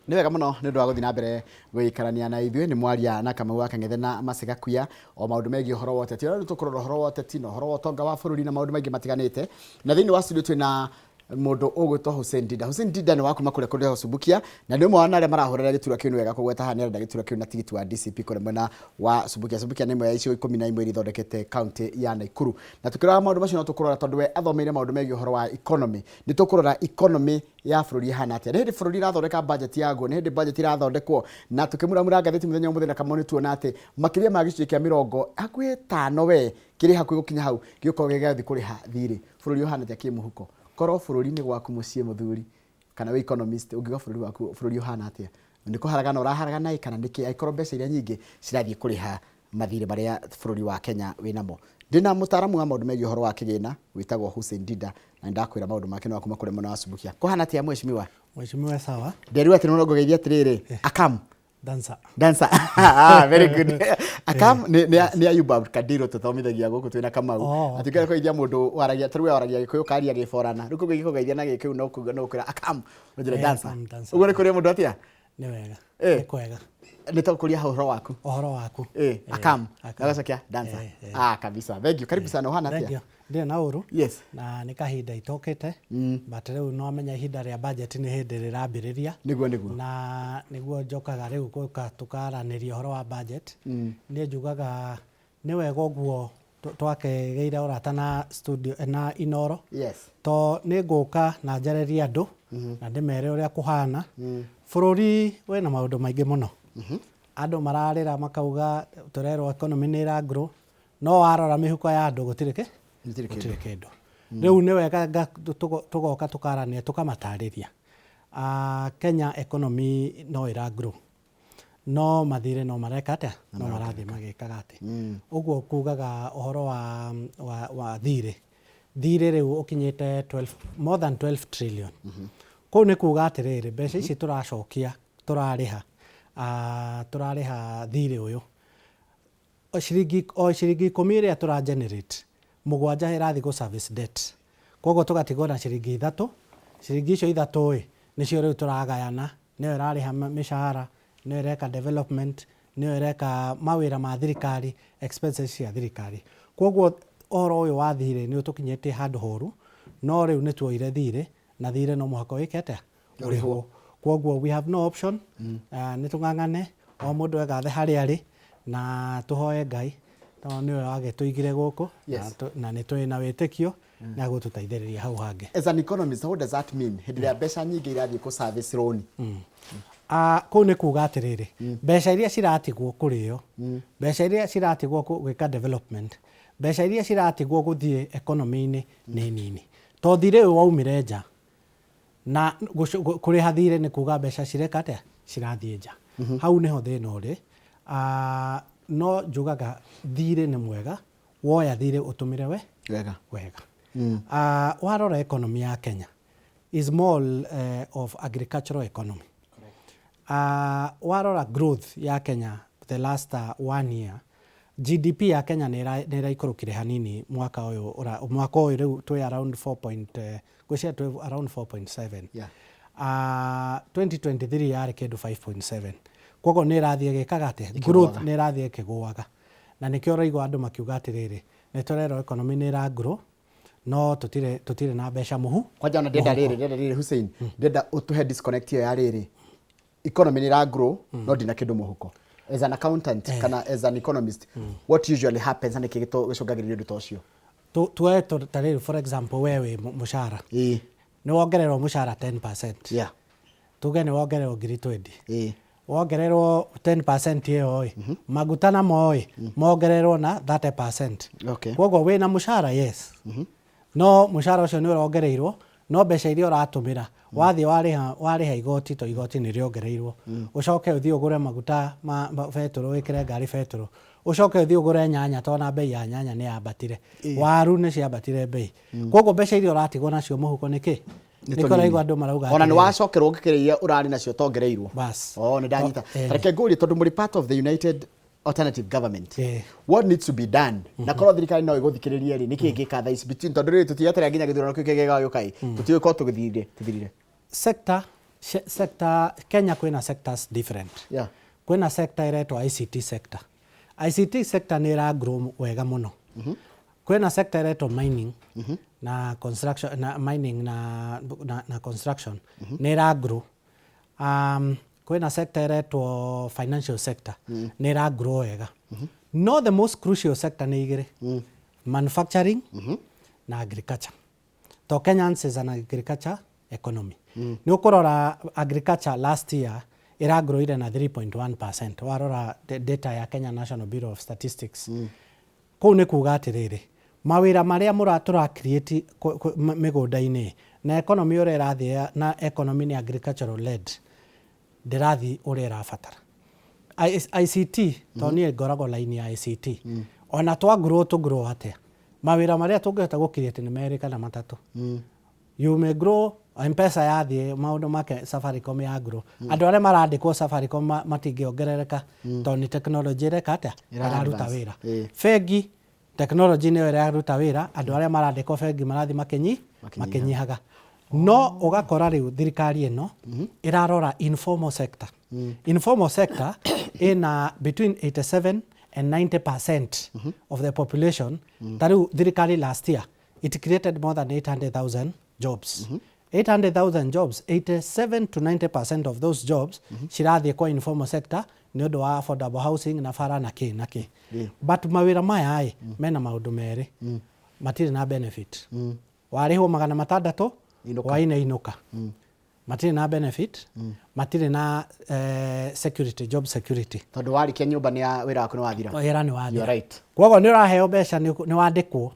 Nĩ wega mũno nĩ ũndũ wa gũthiĩ na mbere gũikarania na ithuĩ nĩ mwaria na Kamau wa Kang'ethe na Macigakuya o maũndũ megiĩ ũhoro wa ũteti. Nĩ tũkũrora ũhoro wa ũteti na ũhoro wa ũtonga wa bũrũri na maũndũ maingĩ matiganĩte. Na thĩinĩ wa studio twĩna mũndũ ũgwĩtwo Hussein Dinda. Hussein Dinda nĩ wakuma kũrĩa kũrĩa Subukia na nĩ ũmwe wa arĩa marahũrĩra gĩturwa kĩu. Nĩ wega kũgweta haha nĩ arenda gĩturwa kĩu na tigiti wa DCP kũrĩa mwena wa Subukia. Subukia nĩ ĩmwe ya icigo 11 iria ithondekete kaunti ya Nakuru. Na tũkĩrora maũndũ macio no tũkũrora tondũ we athomeire maũndũ megiĩ ũhoro wa economy. Nĩ tũkũrora economy ya bũrũri ihana atĩa. Nĩ hĩndĩ bũrũri irathondeka budget yaguo, nĩ hĩndĩ budget irathondekwo na tũkĩmuramura ngathĩti mũthenya ũmũthĩ na Kamau nĩ tuona atĩ makĩria ma gĩcunjĩ kĩa 50 we kĩrĩ hakuhĩ gũkinya hau gĩũkorwo gĩgathiĩ kũrĩha thirĩ. Bũrũri ũhana atĩa kĩmũhuko. Korwo bũrũri-inĩ gwaku mũciĩ mũthuri kana we economist ũngĩuga bũrũri waku bũrũri ũhana atĩa. Nĩ kũharagana ũraharagana kana nĩkĩ aikorwo mbeca iria nyingĩ cirathiĩ kũrĩha mathirĩ marĩa bũrũri wa Kenya wĩnamo. Ndĩna mũtaaramu wa maũndũ megiĩ ũhoro wa kĩgĩna wĩtagwo Hussein Dinda na ndakwĩra maũndũ make no akuma kũrĩa mwena wa Subukia. Kũhana atĩa mheshimiwa? Mheshimiwa sawa. Nderua atĩ no ngũgeithia atĩrĩrĩ. Akam. Dancer. Very good. Akam nĩ Ayuba Kadiro tũthomithagia gũkũ twĩna Kamau. Atigera kũgeithia mũndũ waragia tarũwe waragia gĩkũyũ karia gĩborana. Rĩu kũgeithia kũgeithia na gĩkĩu no kwĩra Akam. Nĩ dancer. Ũguo nĩ kũrĩa mũndũ atĩa? Nĩ wega. Nĩ kwega. Nĩ tũkũria ũhoro waku. Ũhoro waku. Akam. Agacokia dancer. Kabisa. Thank you. Karibu sana. Ũhana atĩa? Ndĩ na ũru. Yes. Na nĩ kahinda itokete. But rĩu no menya ihinda rĩa budget nĩ hĩndĩ rĩrambĩrĩria. Nĩguo. Na nĩguo njokaga rĩu tũkaranĩria ũhoro wa budget. Nĩ njugaga nĩ wega ũguo twakĩgĩire ũrata na studio na Inoro. Yes. To nĩ ngũka na njarerie andũ na ndĩmere ũrĩa kũhana. Bũrũri wĩna maũndũ maingĩ mũno. Andũ mararĩra makauga tũrerwo economy nĩ ĩra grow. No warora mĩhuko ya andũ gũtirĩ kĩndũ. Rĩu nĩ wega tũgoka tũkarania tũkamatarĩria. Kenya economy no ĩra grow. No mathirĩ no mareka atĩa? No marathiĩ magĩkaga atĩ. Ũguo kugaga ũhoro wa thirĩ. Thirĩ rĩu ũkinyĩte more than 12 trillion. Kũu nĩ kuga atĩrĩrĩ mbeca ici tũracokia tũrarĩha thirĩ ũyũ. O ciringi 10 ĩrĩa tũra generate 7 ĩrathiĩ go service debt. Koguo tũgatigwo na ciringi 3. Ciringi icio 3 nĩcio rĩu tũragayana. Nĩyo ĩrarĩha mĩshahara, nĩyo ĩreka development, nĩyo ĩreka mawĩra ma thirikari, expenses cia thirikari. Koguo ũhoro ũyũ wa thirĩ nĩ ũtũkinyĩtie handũ horu. No rĩu nĩ tuoire thirĩ na thirĩ no mũhaka wĩke atĩa? Ũrĩhwo. Koguo we have no option. Nĩ tũng'ang'ane o mũndũ egathe harĩa arĩ na tũhoe Ngai tondũ nĩwe wagĩtũigire gũkũ na nĩ tũrĩ na wĩtĩkio na gũtũteithĩrĩria hau hangĩ. As an economist, what does that mean? Hĩndĩ ĩrĩa mbeca nyingĩ irathiĩ kũ service loan. Kũu nĩ kuga atĩrĩrĩ mbeca iria ciratigwo kũrĩo, mbeca iria ciratigwo gwĩka development, mbeca iria ciratigwo gũthiĩ economy-inĩ nĩ nini. To thirĩ ũyũ waumire nja na kũrĩha thirĩ nĩ kuga mbeca cireka atĩa? Cirathiĩ nja. Hau nĩho thĩna ũrĩ. No njugaga thirĩ nĩ mwega, woya thirĩ ũtũmĩre wega. Warora economy ya Kenya is more of agricultural economy. Warora growth ya Kenya the last 1 year, GDP ya Kenya nĩ ĩraikũrũkire hanini mwaka ũyũ rĩu twĩ around 4.7. 2023 yarĩ kĩndũ 5.7. Koguo nĩ ĩrathiĩ gĩkaga atĩ growth nĩ ĩrathiĩ kĩgũaga. Na nĩkĩo ũraigua andũ makiuga atĩrĩrĩ nĩ tũrerwo economy nĩ ĩra grow no tũtirĩ na mbeca mũhu. Kwanja na ndenda rĩrĩ Hussein, ndenda ũtũhe disconnect ya rĩrĩ. Economy nĩ ĩra grow no ndina kĩndũ mũhuko. As an accountant kana as an economist, what usually happens na nĩkĩ gĩcũngagĩrĩria ũndũ ta ũcio? Tuoe tarĩrĩ for example wewe mũcara. Nĩ wongererwo mũcara 10%. Tuge nĩ wongererwo 20. Wongererwo 10% ĩyo maguta namo mongererwo na 30%. Koguo wĩna mũcara yes. No mũcara ũcio nĩ ũrongereirwo no mbeca iria ũratũmĩra wathiĩ warĩha igoti to igoti nĩ rĩongereirwo. Ũcoke ũthiĩ ũgũre maguta ma betũrũ wĩkĩre ngari betũrũ. Ũcoke ũthiĩ ũgũre nyanya to na bei ya nyanya nĩ yambatire. Waru nĩ ciambatire bei. Koguo mbeca iria ũratigwo nacio mũhuko nĩkĩ? Nĩkũraigua andũ marauga ona nĩ wacokerwo ũngĩkĩrĩire ũrarĩ nacio tongereirwo. Bas. Nĩ ndanyita. Reke ngũrie tondũ mũrĩ part of the United Alternative Government. What needs to be done? Na korwo thirikari no ĩgũthikĩrĩrie rĩ nĩkĩ ĩngĩka thaa between tondũ rĩrĩ tũtiaterea nginya gĩthurano kĩu kĩgega gĩũkai. Tũtiũĩ ko tũgĩthirire. Sector sector Kenya kwina sectors different. Yeah. Kwina sector iretwa ICT sector. ICT sector ni ra grow wega muno. Kwina sector iretwa mining na construction na mining na construction ni ra grow. Kwina sector iretwa financial sector ni ra grow wega. No, the most crucial sector ni igire. Manufacturing na agriculture. To Kenyans is an agriculture economy. Ni ukorora agriculture last year ira growire na 3.1%. Warora data ya Kenya National Bureau of Statistics. Kou ni kuga atiriri mawira maria muratura create migunda-ini na economy ure irathi na economy ni agricultural led ndirathi ure irabatara. ICT to ni ngoragwo line ya ICT ona twa grow atia mawira maria tungihota gukirite ni merika na matatu. You may grow M-Pesa yathie maundu make Safaricom ya grow. Andu aria marandikwo Safaricom matingiongerereka to ni technology reka atia iraruta wira. Fegi technology ni iraruta wira, andu aria marandikwo fegi marathi makinyihaga. No ugakora riu thirikari ino irarora informal sector. Informal sector in between 87 and 90% of the population. Tariu thirikari last year it created more than 800,000 jobs. 800,000 jobs, 87 to 90% of those jobs shirathi kwa informal sector ni undu wa affordable housing na fara na ki. But mawira maya ai mena maundu meri matiri na benefit. Wariho magana matandatu waine inuka. Matiri na benefit, matiri na security, job security. Tondu warikia nyumba ni wira waku ni wathira. Wira ni wathira. You're right. Kwogo ni uraheo mbeca ni wandikwo.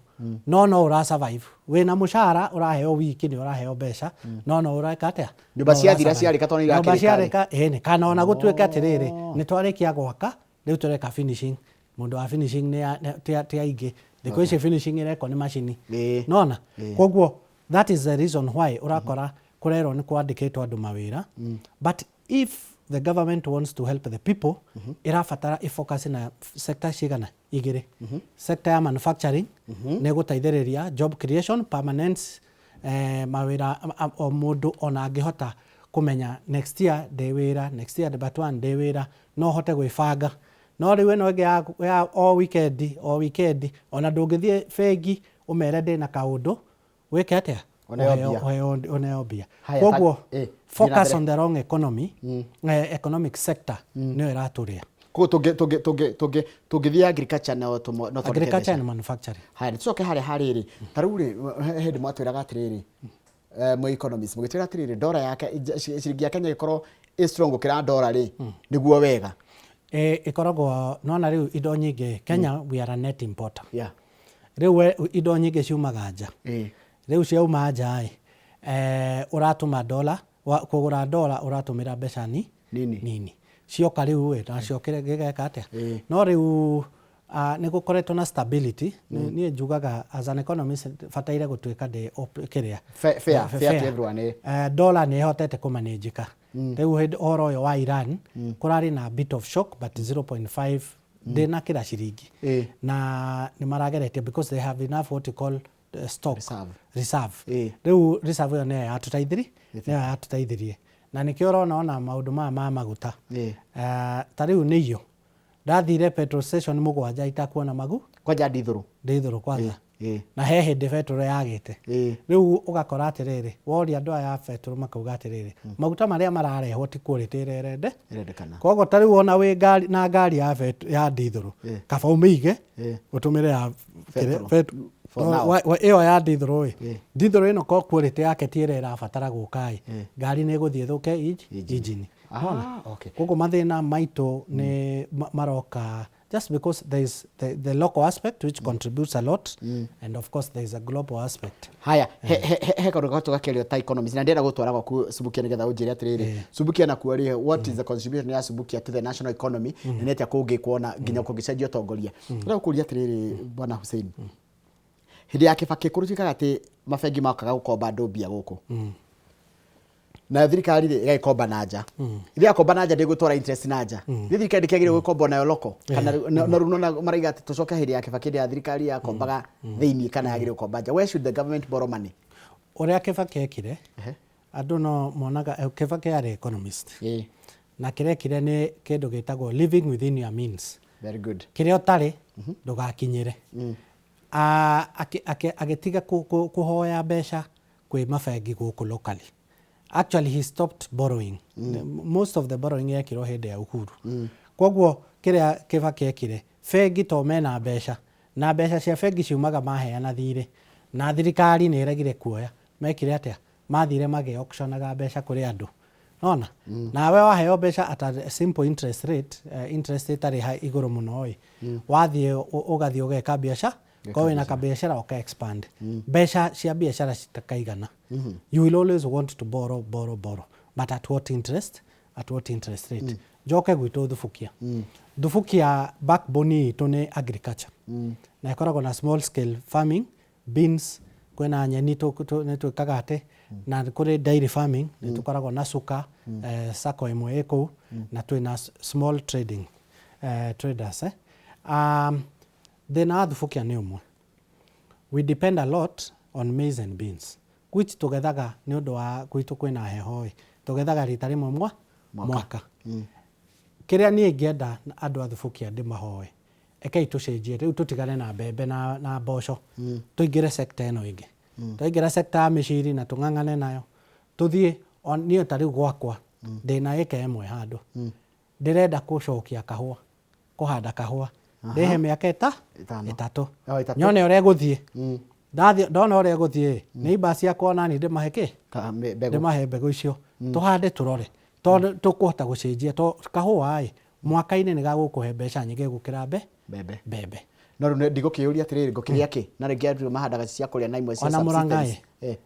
No ura survive. Wina mushara uraheo wiki ni uraheo mbeca. No uraka atia. Nyumba ciathira ciarika to ni igakirika. Nyumba ciarika ni kana ona gutweka atiriri ni twarikia gwaka riu tureka finishing. Mundu wa finishing ni ti aingi. Thiko ici finishing ireko ni machine. Nona. Kwogo that is the reason why urakora kurero ni kwandikitwo andu mawira. But if the government wants to help the people, irafatara ifocus na sector cigana igire. Sector ya manufacturing ni gutaithiriria job creation, permanence, mawira o mundu ona angihota kumenya next year de wira, next year de batwan de wira, no hote gwibanga. No riwe no ya o weekend ona ndungithie fegi umere ndi na kaundu wike atia oneobia. Kwoguo focus on the wrong economy, economic sector no iraturia. Ko tungithia agriculture no agriculture and manufacturing. Haya tucoke hariri taruri hindi mwatwiraga atiriri mu economists mugitwira atiriri dollar yake ciringi ya Kenya ikorwo strong kira dollar ri niguo wega ikoragwo nona riu indo nyingi Kenya we are a net importer. Yeah. Riu indo nyingi ciumaga nja. Riu ciauma nja uratuma dollar kugura dollar uratumira mbeca nini cioka riu na ciokire gigeka atia. No riu ni gukoretwo na stability ni njugaga as an economist fataire gutwika de kiria fair to everyone. Dollar ni hotete kumanageka. Riu horo yo wa Iran kurari na bit of shock but 0.5 dena kira ciringi na ni maragerete because they have enough what you call stock reserve. Riu reserve yo ne atutaithirie na nikio rona maundu ma maguta. Tariu niyo ndathire petrol station mugwanja itakuona magu kwanja ndithuru kwanza na hehe de petrol yagite. Riu ugakora atiriri wori andu aya petrol makauga atiriri maguta maria mararehwo ti quality irendekana. Kogo tariu ona we ngari ya ndithuru kaba umige utumire ya iyo ya ndithuru ndithuru ino ko quality yake ti irabatara gukai ngari ni guthie thuke engine. Okay. Kogo mathina maito ni maroka just because there is the local aspect which contributes a lot and of course there is a global aspect. Haya he karuga tugakerio ta economies na ndira gutwara ku Subukia nigetha unjire atiriri Subukia na kuaria what is the contribution ya Subukia to the national economy na nete kungi kuona nginya kungicenjia tongoria. Ndira kuria atiriri bwana Hussein hindi yake Kibaki kurutikaga ati mafengi makaga gukomba ndobia guku na thirikari igaikomba nanja ithia komba nanja ndigutwara interest nanja thirikari kegire gukomba nayo loko kana na runona maraiga ati tucoke hindi ya Kibaki ya thirikari ya kombaga thiini kana yagire gukomba nja. Where should the government borrow money? Uria Kibaki ekire andũ no monaga Kibaki arĩ economist ĩ na kĩrekire nĩ kĩndũ gĩtagwo living within your means. very good Kĩrĩa ũtarĩ ndũgakinyĩre. Agĩtiga kũhoya mbeca kwĩ mabengi gũkũ locally. Actually he stopped borrowing. Most of the borrowing yekirwo hĩndĩ ya Uhuru. Koguo kĩrĩa Kibaki ekire, bengi to mena mbeca na mbeca cia bengi ciumaga maheana thirĩ na thirikari nĩ ĩregire kuoya. Mekire atĩa? Mathire auctionaga mbeca kũrĩ andũ. Nona? Nawe waheo mbeca at a simple interest rate, interest rate tarĩ igũrũ mũno ĩ. Wathiĩ ũgathiĩ ũgeka biacara, kwa wĩna kabiacara ũka expand. Mbeca cia biacara citakaigana. You will always want to borrow. But at what interest? At what interest rate? Njoke gwitũ Thubukia. Thubukia backbone itũ nĩ agriculture. Na ĩkoragwo na small scale farming, beans, kwĩna nyeni nĩtwĩkaga atĩ, na kũrĩ dairy farming nĩtũkoragwo na suka, sacco ĩmwe ĩkũu, na twĩna small trading traders. Thĩna wa Thubukia nĩ ũmwe. We depend a lot on maize and beans, which tũgethaga nĩ ũndũ wa gwitũ kwĩna heho ĩ, tũgethaga rita rĩmwe mwaka. Kĩrĩa niĩ ingĩenda andũ a Thubukia ndĩmahoe, ekei tũcenjie rĩu tũtigane na mbembe na mboco, tũingĩre sector ĩno ĩngĩ. Tũingĩra sector ya mĩciri na tũng'ang'ane nayo, tũthiĩ niĩ ta rĩu gwakwa ndĩna ĩka ĩmwe handũ, ndĩrenda gũcokia kahũa, kũhanda kahũa, ndĩhe mĩaka ĩtatũ, nyone ũrĩa gũthiĩ. Ndona ũrĩa gũthiĩ, neighbor ciakwa nani ndĩmahe kĩ? Ndĩmahe mbegũ icio, tũhande tũrore, tondũ tũkũhota gũcenjia, kahũa mwaka-inĩ nĩ gagũkũhe mbeca nyingĩ gũkĩra mbembe. No rĩu ndigũkĩũria atĩrĩrĩ, ngũkĩrĩa kĩ? Na rĩngĩ andũ mahandaga cia kũrĩa na imwe cia ona Mũrang'a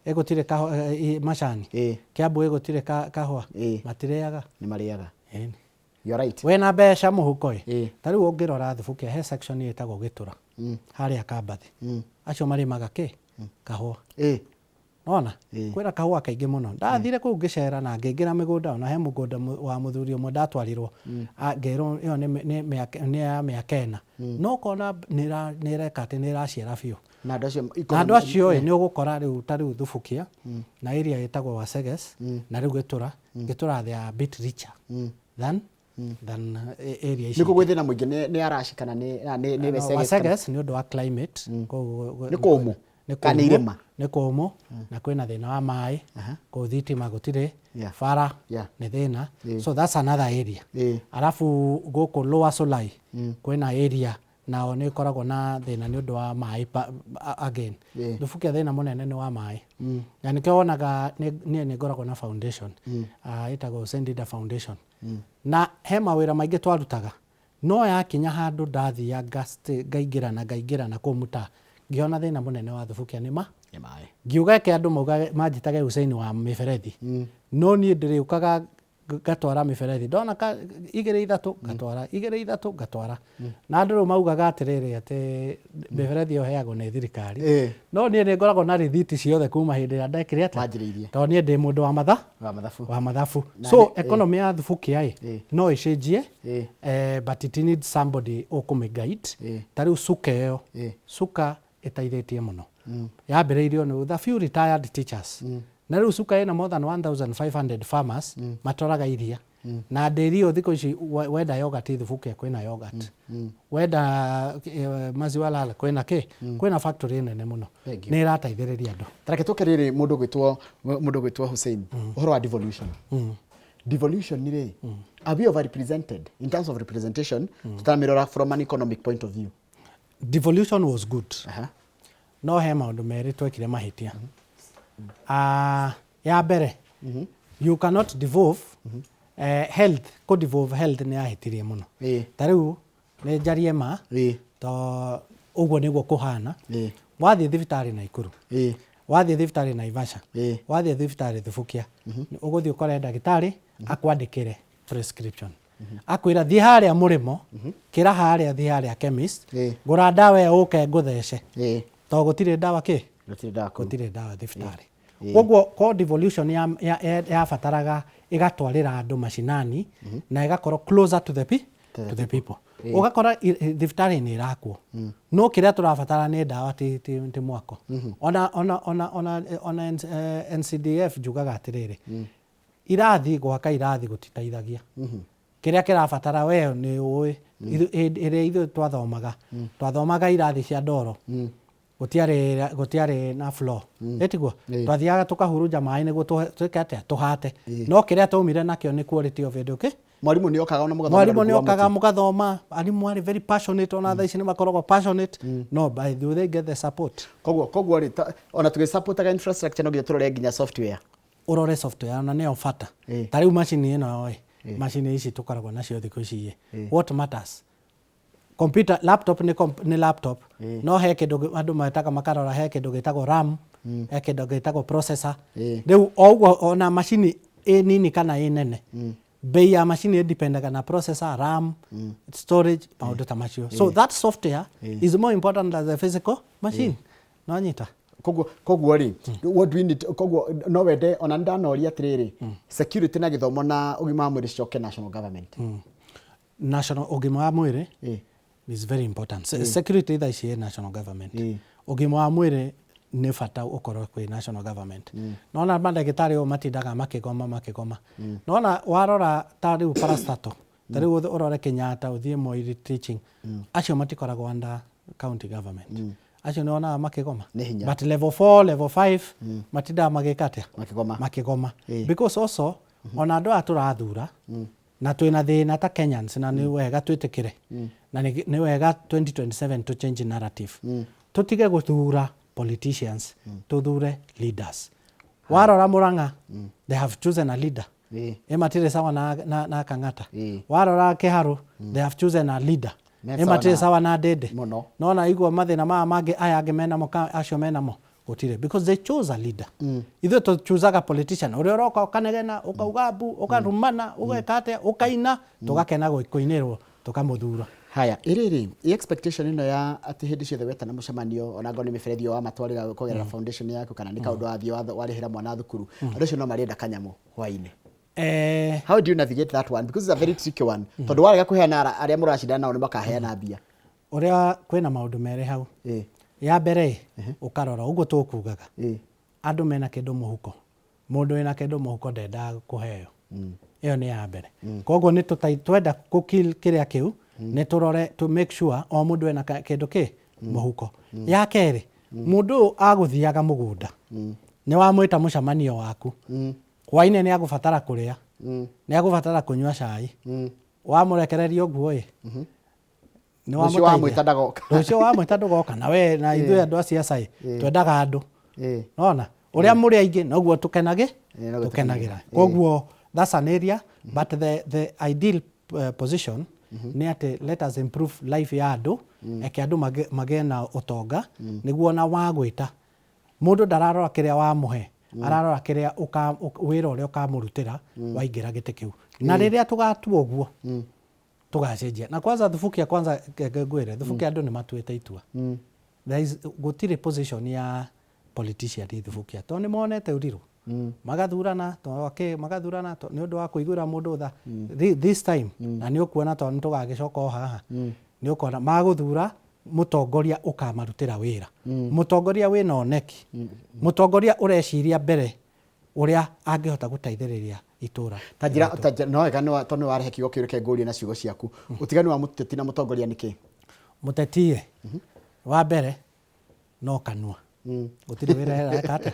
ĩgũtirĩ macani, Kiambu ĩgũtirĩ kahũa, matirĩaga. Nĩ marĩaga. You're right. Wĩna mbeca mũhuko ta rĩu ũngĩrora Thubukia he section ĩtagwo Gĩtura harĩa Kambathi, acio marĩmaga kĩ? Kahũa. Nona? Kwĩna kahũa kaingĩ mũno. Ndathire kũu ngĩcera na ngĩingĩra mĩgũnda, na he mũgũnda wa mũthuri ũmwe ndatwarirwo, ngerwo ĩyo nĩ ya mĩaka 4. No kona nĩ reka atĩ nĩ ĩraciara biũ. Na andũ acio nĩ ũgũkora rĩu ta rĩu Thubukia na area ĩtagwo Waseges na rĩu Gĩtura they are a bit richer than area ici. Nĩ kũgwĩthĩna mũingĩ nĩ araci kana nĩ Waseges nĩ ũndũ wa climate. Nĩ kũmũ. Kana irĩma. Nĩ kũmũ na kwĩna thĩna wa maĩ, kũu thitima gũtirĩ, bara nĩ thĩna. So that's another area. Arafu gũkũ Lower Solai kwĩna area nao nĩ koragwo na thĩna nĩ ũndũ wa maĩ again. Thubukia thĩna mũnene nĩ wa maĩ. Na nĩkĩo wonaga nĩ ngoragwo na foundation ĩtagwo Sendida Foundation. Na he mawĩra maingĩ twarutaga, no yakinya handũ ndathia ngaingĩra na kũu Mũtaa, ngiona thĩna mũnene wa Thubukia nĩ maĩ. Ngiuga ke andũ mauga manjitage Hussein wa mĩberethi, no niĩ ndĩrĩũkaga gatwara mĩberethi, ndona 2-3 gatwara, na andũ rĩu maugaga atĩrĩrĩ atĩ mĩberethi ĩyo heagwo nĩ thirikari, no niĩ nĩ ngoragwo na rĩthiti ciothe kuma hĩndĩ ĩrĩa ndekire atĩa, tondũ niĩ ndĩ mũndũ wa mathabu. So economy ya Thubukia no ĩcenjie, but it needs somebody ũkũmĩ-guide. Ta rĩu suka ĩyo, suka ĩteithĩtie mũno. Yambĩrĩirio nĩ the few retired teachers. Na rĩu suka ĩna more than 1,500 farmers matwaraga iria. Na ndĩri ĩyo thikũ ici wenda yogurt Thubukia kwĩna yogurt. Wenda maziwa lala kwĩna kĩ? Kwĩna factory nene mũno. Nĩ ĩrateithĩrĩria andũ. Tareke tũke rĩrĩ mũndũ gwĩtwo Hussein, ũhoro wa devolution. Devolution ni rĩ, are we overrepresented in terms of representation? Tutamirora from an economic point of view. Devolution was good. No he maũndũ merĩ twekire mahĩtia. Ya mbere, you cannot devolve health. Devolve health nĩ yahĩtirie mũno. Ta rĩu nĩ njarie ma to ũguo nĩguo kũhana. Wathiĩ thibitarĩ Naikuru, wathiĩ thibitarĩ Naivasha, wathiĩ thibitarĩ Thubukia, ũgũthiĩ ũkore ndagĩtarĩ akwandĩkĩre prescription. Akwĩra thiĩ harĩa Mũrĩmo, kĩra harĩa thiĩ harĩa chemist, ngũra ndawa ĩyo ũke ngũthece. To gũtirĩ ndawa kĩ? Gũtirĩ ndawa thibitarĩ. Koguo devolution yabataraga ĩgatwarĩra andũ macinani na ĩgakorwo closer to the people. ugakora thibitarĩ nĩ irakwo no kĩrĩa tũrabatara nĩ ndawa ti mwako ona NCDF njugaga atĩrĩrĩ irathi gwaka irathi gũtiteithagia kĩrĩa kĩrabatara we nĩ ũĩ ĩrĩa ithuĩ twathomaga irathi cia ndoro gũtiarĩ na floor etiguo twathiaga tũkahurunja maĩ nĩguo twĩke atĩa tũhate no kĩrĩa twaumire nakĩo nĩ quality of education mwarimũ nĩ okaga ona mwarimũ nĩ okaga mũgathoma arimũ arĩ very passionate ona thaa ici nĩ makoragwo passionate no by do they get the support koguo rĩ ona tũgĩsupportaga infrastructure no nginya tũrore nginya software urore software ona nĩyo bata ta rĩu macini ĩno macini ici tũkoragwo nacio thikũ ici what matters computer laptop ni laptop no he kĩndũ andũ metaga makarora he kĩndũ gĩtagwo RAM he kĩndũ gĩtagwo processor rĩu oguo ona macini nini kana nene bei ya macini ĩdependaga na processor RAM storage maũndũ ta macio so that software is more important than the physical machine no nyita koguo rĩ what do we need koguo no wende ona ndanoria atĩrĩrĩ security na gĩthomo na ũgima wa mwĩrĩ cicoke national government national ũgima wa mwĩrĩ is very important security tha ici national government ũgima wa mwĩrĩ nĩ bata ũkorwo kwĩ national government nona mandagĩtarĩ o matindaga makĩgoma nona warora ta rĩu parastatal ta rĩu ũrore Kenyatta ũthiĩ Moi teaching acio matikoragwo under county government acio nĩonaga makĩgoma but level 4 level 5 matindaga magĩka atĩa makĩgoma because also ona andũ tũrathura na twĩna thĩna ta Kenyans na nĩ wega twĩtĩkĩre na nĩ wega 2027 to change narrative tutige gũthura politicians tuthure leaders warora Murang'a they have chosen a leader matirĩ sawa na Kang'ata warora Kiharu they have chosen a leader matirĩ sawa na Ndindi nona igua mathĩna mangĩ aya angĩ menamo acio menamo gũtirĩ because they chose a leader ithuĩ tũchuzaga politician ũrĩa ũroka ũkanegena ũkauga mbu ũkarumana ũgeka atĩa ũkaina tũgakena kũinĩrwo tũkamũthura haya iriri expectation ino ya ati hindi ciothe weta na mucemanio ona ngoni miferethi wa matwarira kugerera foundation yaku kana ni kaundu wa thio warihira mwana thukuru andu cio no marienda kanyamu hwaine how do you navigate that one because it's a very tricky one tondu warega kuheana aria murashindana nao ni makaheana mbia uria kwina maundu mere hau ya mbere ukarora uguo tukugaga andu mena kindu muhuko mundu ena kindu muhuko ndenda kuheo iyo ni ya mbere koguo ni twenda kukill kiria kiu ne turore to make sure o mundu ena kindu muhuko ya kere mundu aguthiaga mugunda ni wamwita mucemanio waku hwaine ni agubatara kuria ni agubatara kunywa cai wamurekereria uguo ni wamwita ndagoka rucio wamwita ndagoka na we na ithuĩ andu acia cai twendaga andu nona uria muri aingi noguo tukenagira koguo that's an area but the ideal position ni ati let us improve life ya andu eke andu magena utonga niguo na wagwita mundu ndararora kiria wa muhe ararora kiria wira uria ukamurutira waingira gite kiu na riria tugatua uguo tugacenjia na kwanza thufukia kwanza ngwire thufukia andu ni matuite itua there is gutire position ya politician thufukia to ni monete uriru magathurana magathurana ni undu wa kuigura mundu tha this time na ni ukuona to nitugagicoka haha ni ukona maguthura mutongoria ukamarutira wira mutongoria wina oneki mutongoria ureciria mbere uria angihota guteithiriria itura tajira no ega to ni warehe kigo kiureke nguri na ciugo ciaku utigani wa muteti na mutongoria niki muteti wa mbere no kanua gutire wira yakata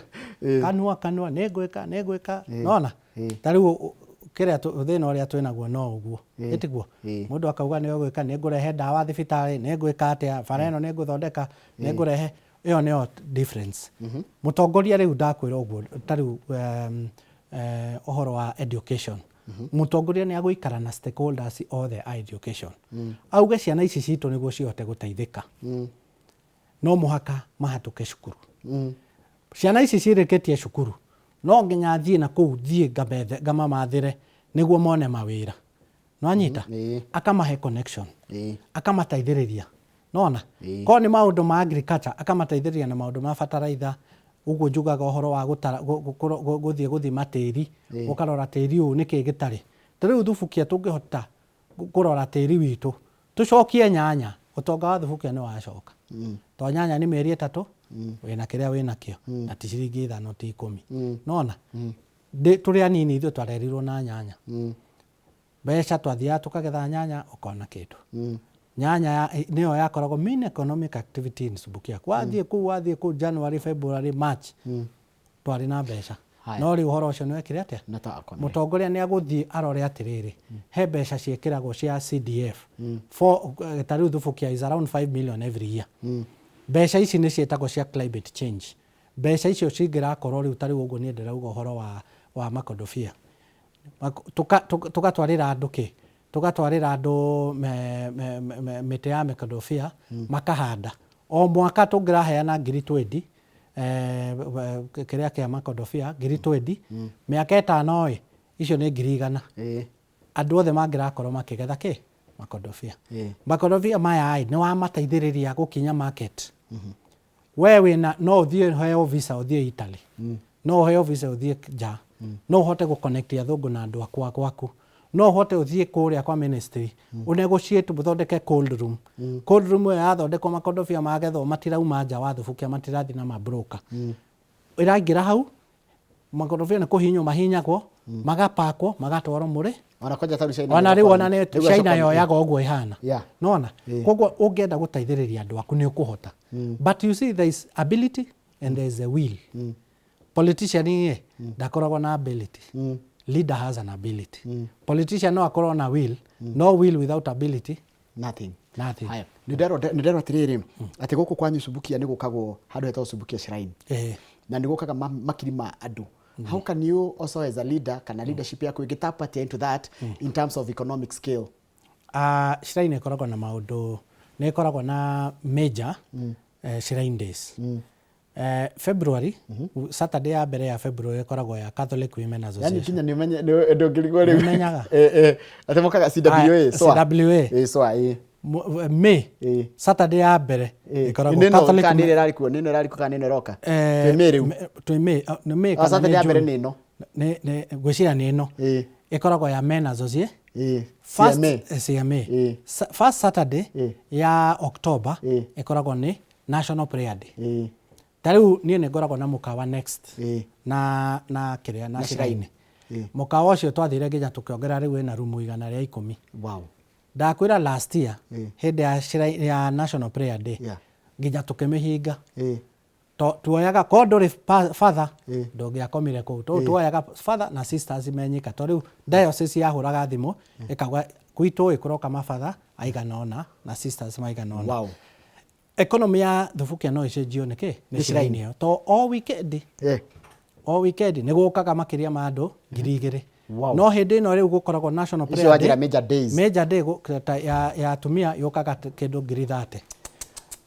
kanua negwika nona tariu kiria thina uria twinaguo no uguo itiguo mundu akauga ni gwika ni ngurehe ndawa thibitari ni gwika atia fareno ni guthondeka ni ngurehe iyo ni difference mutongoria riu ndakwira uguo tariu ohoro wa education mutongoria ni aguikara na stakeholders othe a education auge ciana ici citu niguo cihote guteithika no muhaka mahatuke cukuru ciana ici cirikitie cukuru no nginya thie na kuu thie ngamathire niguo mone mawira no anyita akamahe connection akamateithiriria nona ko ni maundu ma agriculture akamateithiriria na maundu ma fertilizer uguo njugaga ohoro wa guthie matiri ukarora tiri u niki gitari tariu thufukia tungihota kurora tiri witu tucokie nyanya utonga wa thubukia ni wacoka to nyanya ni mĩeri 3 wĩna kĩrĩa wĩna kĩo na ti ciringi 5 ti 10 nona tũrĩ anini ithuĩ twarerirwo na nyanya mbeca twathiaga tukagetha nyanya ukona kĩndũ nyanya nĩyo yakoragwo main economic activity in Subukia wathiĩ kũu January February March twarĩ na mbeca no rĩu ũhoro ũcio nĩ wekire atĩa mũtongoria nĩ agũthiĩ arore atĩrĩrĩ he mbeca ciĩkĩragwo cia CDF ta rĩu Thubukia is around 5 million every year mbeca ici nĩ ciĩtagwo cia climate change mbeca icio cingĩrakorwo rĩu ta rĩu ũguo niĩ ndĩrauga ũhoro wa makondobia tugatwarĩra andũ kĩ tugatwarĩra andũ mĩtĩ ya makondobia makahanda o mwaka tũngĩraheana 20 kĩrĩa kĩa makondobia 20 mĩaka 5 icio nĩ 100 andũ othe mangĩrakorwo makĩgetha kĩ makondobia maya nĩ wamateithĩrĩria gũkinya market we wĩna no ũthiĩ heo visa ũthiĩ Italy no heo visa ũthiĩ nja no ũhote gũconnect athũngũ na andũ akwa gwaku no ũhote ũthiĩ kũrĩa kwa ministry unegotiate mũthondeke cold room ĩyo yathondekwo makondobia magethwo matirauma nja wa Thubukia matirathi na mabroker ĩraingĩra hau makondobia nĩ kũhinywo mahinyagwo magapakwo magatwarwo mũrĩ ona rĩu ona nĩ China yoyaga ũguo ihana nona koguo ũngĩenda gũteithĩrĩria andũ aku nĩ ũkũhota but you see there is ability and there is a will politician ndakoragwo na ability leader has an ability politician no akorwo na will no will without ability nothing haya nĩ ndero atirĩrĩ atĩ gũkũ kwanyu Subukia nĩ gũkagwo handũ hetagwo Subukia Shrine na nĩ gũkaga makiri ma andũ how can you also as a leader kana leadership yako tap into that in terms of economic scale Shrine ĩkoragwo na maũndũ nĩ ĩkoragwo na major Shrine days February Saturday ya mbere ya February ĩkoragwo ya Catholic Women Association yani kinya nĩmenye ndũngĩrigwo rĩu menyaga atĩ mũkaga CWA May Saturday ya mbere ĩkoragwo Catholic nĩ ĩrarikuo nĩ ĩrarikuo kana nĩ ĩroka twĩ May Saturday ya mbere nĩ ĩno nĩ gwĩciria nĩ ĩno ĩkoragwo ya Men Association CMA first Saturday ya October ĩkoragwo nĩ National Prayer Day tarĩu niĩ nĩ ngoragwo na mũkawa next na kĩrĩa na Shrine mũkawa ũcio twathire nginya tũkĩongera rĩu ĩna rumu 110 wow ndakwĩra last year hĩndĩ ya National Prayer Day nginya tũkĩmĩhinga tuoyaga ko ndũrĩ father ndũngĩakomire kũu tuoyaga father na sisters menyika to rĩu diocese yahũraga thimũ ĩkauga gwitũ ĩkũroka mabatha aiganona na sisters maiganona wow economy ya Thubukia no ĩcenjio nĩkĩ nĩ Shrine ĩyo to o weekend nĩ gũkaga makĩria ma andũ 2,000 no hĩndĩ ĩno rĩu gũkoragwo National Prayer Day major day ya atumia yũkaga kĩndũ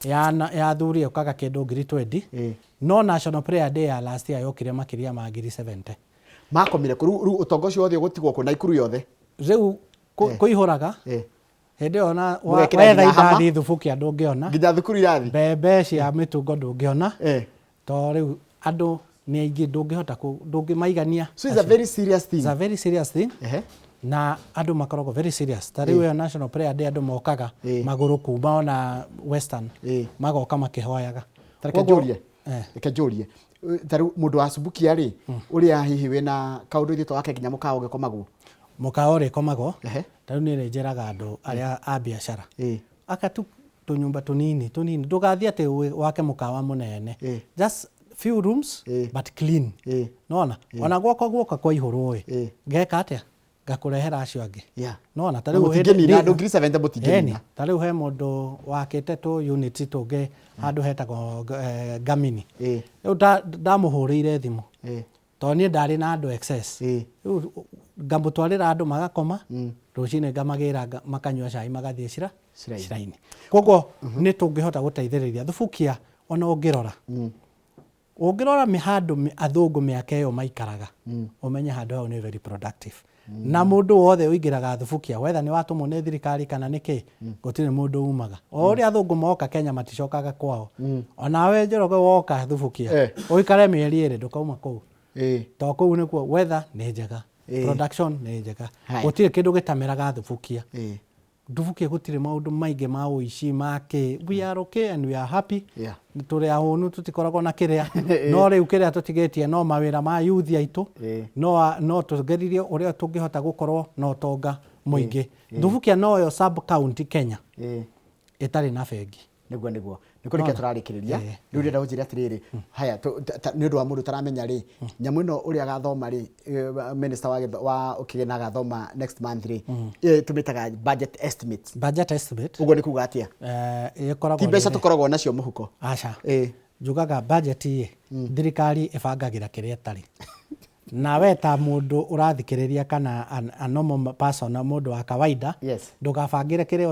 30 ya athuri yũkaga kĩndũ 20 no National Prayer Day ya last year yũkire makĩria ma 70 makomire rĩu ũtongo ũcio wothe gũtigwo kũ Naikuru yothe rĩu kũihũraga hĩndĩ ĩyo na wetha idathi Thubukia ndũngĩona nginya thukuru irathi mbembe cia mĩtungo ndũngĩona to rĩu andũ nĩ aingĩ ndũngĩhota ndũngĩmaigania so it's a very serious thing na andũ makoragwo very serious ta rĩu ĩyo National Prayer Day andũ mokaga magũrũ kuma ona Western magoka makĩhoyaga reke njũrie ta rĩu mũndũ wa Subukia rĩ ũrĩa hihi wĩna kaũndũ ithiĩtwo wake nginya mũkawa ũgĩkomagwo mũkawa ũrĩkomagwo ta rĩu niĩ nĩ njĩraga andũ arĩa a biacara aka tũnyũmba tũnini ndũgathiĩ atĩ wake mũkawa mũnene just few rooms but clean nona ona guoka kwa ihũrũ ngeka atĩa ngakũrehera acio angĩ nona ta rĩu ta rĩu he mũndũ wakĩte tũ unit tũngĩ handũ hetagwo Gamini rĩu ndamũhũrĩire thimũ to niĩ ndarĩ na andũ excess rĩu ngamũtwarĩra andũ magakoma rũcinĩ ngamagĩra makanyua cai magathiĩ Shrine koguo nĩ tũngĩhota gũteithĩrĩria Thubukia ona ũngĩrora handũ athũngũ mĩaka ĩyo maikaraga ũmenye handũ hau nĩ very productive na mũndũ wothe ũingĩraga Thubukia whether nĩ watũmwo nĩ thirikari kana nĩkĩ gũtirĩ mũndũ umaga o ũrĩa athũngũ moka Kenya maticokaga kwao onawe Njoroge woka Thubukia ũikare mĩeri 2 ndũkauma kũu to kũu nĩkuo weather nĩ njega production nĩ njega gũtirĩ kĩndũ gĩtameraga Thubukia Ndubukia gutire maundu maingi ma uici make. We are okay and we are happy. Yeah. Turi ahunu tutikoragwo na kiria no riu kiria tutigetie no mawira ma youth aitu no tugeririe uria tungihota gukorwo no tonga muingi. Ndubukia no yo sub county Kenya itari na bengi. Niguo niko reke turarikiriria riu ndenda unjire atiriri haya ni undu wa mundu taramenya ri nyamu ino uria agathoma ri minister wa ukigena agathoma next month ri tumitaga budget estimate ugo ni kuga atia ikoragwo ti mbeca tukoragwo nacio muhuko aca njugaga budget ye thirikari ibangagira kiria tari na weta mundu urathikiriria kana a normal person mundu wa kawaida ndugabangire kiria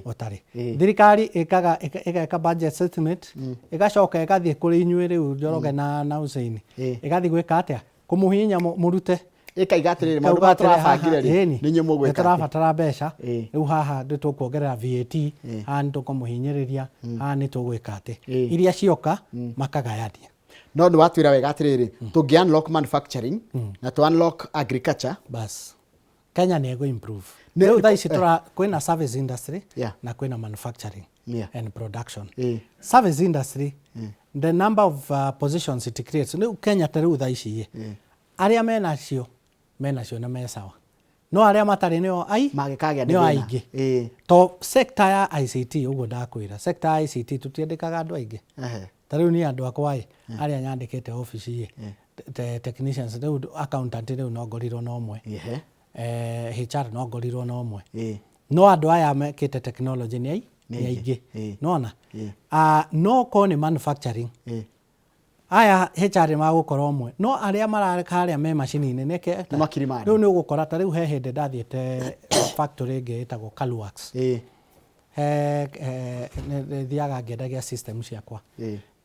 utari thirikari ikaga budget estimate igacoka igathie kuri inyuĩ riu Njoroge na Hussein igathie gwika atia kumuhinya murute ikaigatirire maundu ma turabangire ri ni nyu mugwika turabatara mbeca riu haha nditukuongerera VAT haha nitukumuhinyiriria haha nitugwika ati iria cioka makagayania no ni watwira wega atiriri tungi unlock manufacturing na to unlock agriculture bas Kenya ni go improve riu thaici kwina service industry na kwina manufacturing and production service industry the number of positions it creates riu Kenya riu thaici aria menacio na mesawa no aria matari nio magikagia nio aingi to sector ya ICT ugo ndakwira sector ya ICT tutiendekaga andu aingi tariu ni andu akwa aria nyandikite office technicians riu accountant riu no ngorirwo no mwe HR no ngorirwo no mwe no andu aya mekite technology ni aingi nona no ko ni manufacturing aya HR magukorwo mwe no aria marareka aria me machine ni neke riu ni ugukora tariu he hinde ndathiete factory ngi itagwo Calworks thiaga ngendagia system ciakwa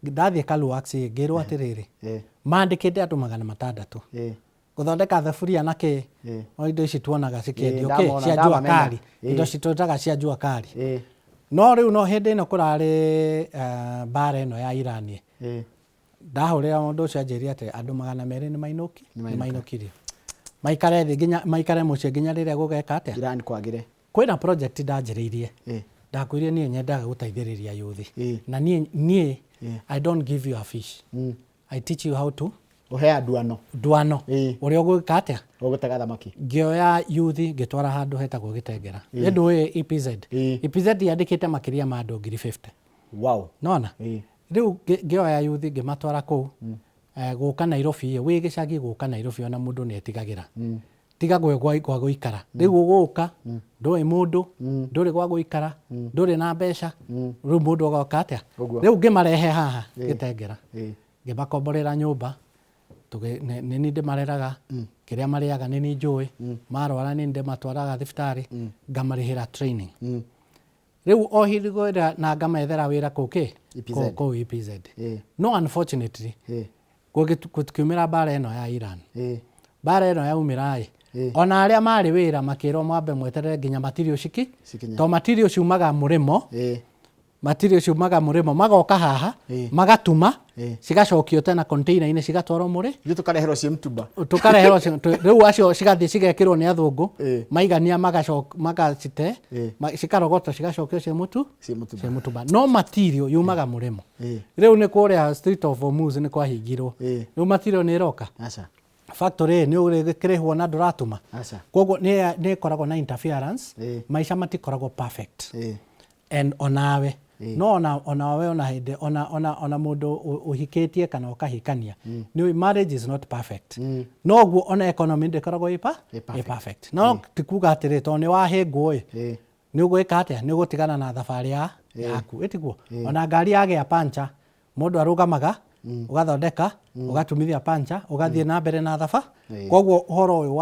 ndathie Calworks ngirwo atiriri mandikite andu 600 guthondeka thaburia na ki indo ici tuonaga cikendio cia jua kali indo citutaga cia jua kali no riu no hindi ino kurari bara ino ya Iran ndahurira mundu ucio anjiria ati andu 200 ni mainukirio maikare thi nginya maikare mucie nginya riria gugeka atia Iran kwagire kwina project ndanjiriirie ndakwirie nie nyendaga gutaithiriria yuthi na nie I don't give you a fish I teach you how to uhea duano uria gwika atia ugutega thamaki ngioya yuthi ngitwara handu hetagwo Gitengera ndu EPZ yandikite makiria ma andu 50 wow nona riu ngioya yuthi ngimatwara ku guka Nairobi wi gicagi guka Nairobi ona mundu ni etigagira tiga gwa guikara riu guka ndui mundu nduri gwa guikara nduri na mbeca riu mundu ogoka atia riu ngimarehe haha Gitengera ngimakomborera nyumba ni ndi mareraga kiria mariaga ni njui marwara ni ndi matwaraga thibitari ngamarihira training riu o hingo ira na ngamethera wira kuki ko EPZ no unfortunately kukiumira bara ino ya Iran bara ino ya umirai ona aria mari wira makirwo mwambe mweterere nginya material to material ciumaga murimo magoka haha magatuma cigacokio tena container ine cigatwarwo muri tukareherwo cie mtumba riu acio cigathie cigekirwo ni athungu maigania magacite cikarogotwo cigacokio cie mutumba no material yumaga murimo riu ni kuria Street of Hormuz ni kwahingirwo riu material ni roka factory ni urikirihwo na nduratuma koguo ni koragwo na interference maisha matikoragwo perfect and onawe no onawe ona hinde ona mundu uhikitie kana ukahikania ni marriage is not perfect no guo ona economy ndikoragwo perfect no tikuga atiri to ni wahingwo ni ugwika atia ni ugutigana na thabari yaku etiguo ona ngari yagea pancha mundu arugamaga ugathondeka ugatumithia pancha ugathie na mbere na thaba koguo horo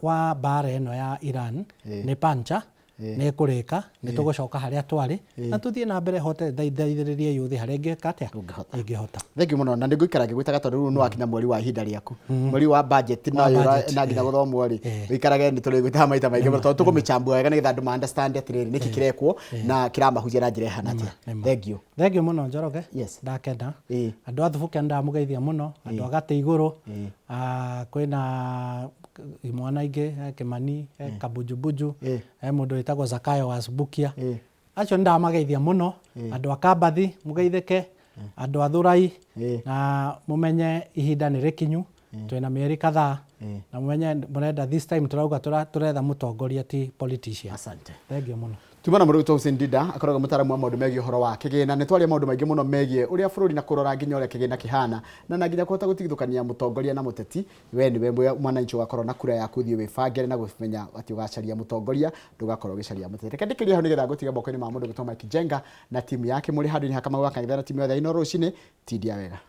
wa bara ino ya Iran ni pancha ni kurika ni tugucoka haria twari na tuthie na mbere hote thaithiririe yuthi haria ingihota thank you muno na ndiguikara ngigwitaga tondu no akinya mweri wa ihinda riaku mweri wa budget na nginya guthomwo ri wikarage ni turigwita maita maingi tondu tugumichambua wega nigetha andu ma understand atiriri niki kirekwo na kiramahujia na njira ihana atia thank you muno Njoroge ndakenda andu athubuke ndamugeithia muno andu agate iguru kwina mwana ingi Kimani Kabujubuju mundu witagwo Zakayo Wasbukia acio ndamageithia muno andu akabathi mugeithike andu athurai na mumenye ihinda ni rikinyu twina mieri kadhaa na mumenye murenda this time turauga turetha mutongoria ti politician. Asante. Thank you muno. Tumana Mũrutwo Hussein Ndinda akoragwo mũtaaramu wa maũndũ megiĩ ũhoro wa kĩgĩna. Nĩ twaria maũndũ maingĩ mũno megiĩ ũrĩa bũrũri na kũrora nginya ũrĩa kĩgĩna kĩhana na nginya kũhota gũtigithũkania mũtongoria na mũteti. We nĩwe mwananchi ũgakorwo na kura yaku thiĩ wĩbangĩre na gũmenya atĩ ũgacaria mũtongoria ndũgakorwo ũgĩcaria mũteti. Reke ndĩkĩrie hau nĩgetha ngũtiga moko-inĩ ma mũndũ ũgĩtwo Mike Njenga na timu yake mũrĩ handũ-inĩ ha Kamau wa Kang'ethe na timu yothe ĩno rũcinĩ. Tindia wega.